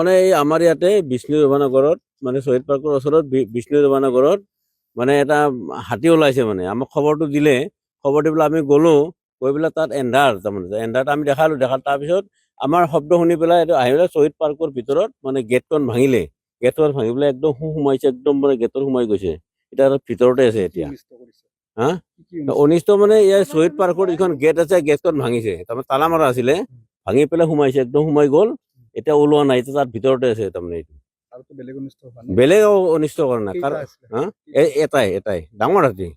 মানে এই আমাৰ ইয়াতে বিষ্ণু ৰভানগৰত মানে শ্বহীদ পাৰ্কৰ ওচৰত বিষ্ণু ৰভানগৰত মানে এটা হাতী ওলাইছে মানে আমাক খবৰটো দিলে খবৰ দি পেলাই আমি গ'লো গৈ পেলাই তাত এন্ধাৰ তাৰমানে এন্ধাৰত আমি দেখালোঁ তাৰপিছত আমাৰ শব্দ শুনি পেলাই এইটো আহি পেলাই শ্বহীদ পাৰ্কৰ ভিতৰত মানে গেটখন ভাঙিলে গেটখন ভাঙি পেলাই একদম সোমাইছে একদম মানে গেটত সোমাই গৈছে এতিয়া ভিতৰতে আছে এতিয়া হা অনিষ্ট মানে ইয়াৰ শ্বহীদ পাৰ্কৰ যিখন গেট আছে গেটখন ভাঙিছে তাৰমানে তালা মাৰা আছিলে ভাঙি পেলাই সোমাইছে একদম সোমাই গ'ল এতিয়া ওলোৱা নাই এতিয়া তাৰ ভিতৰতে আছে তাৰমানে এইটো বেলেগ অনিষ্ট কৰা নাই হা এটাই ডাঙৰ হাতী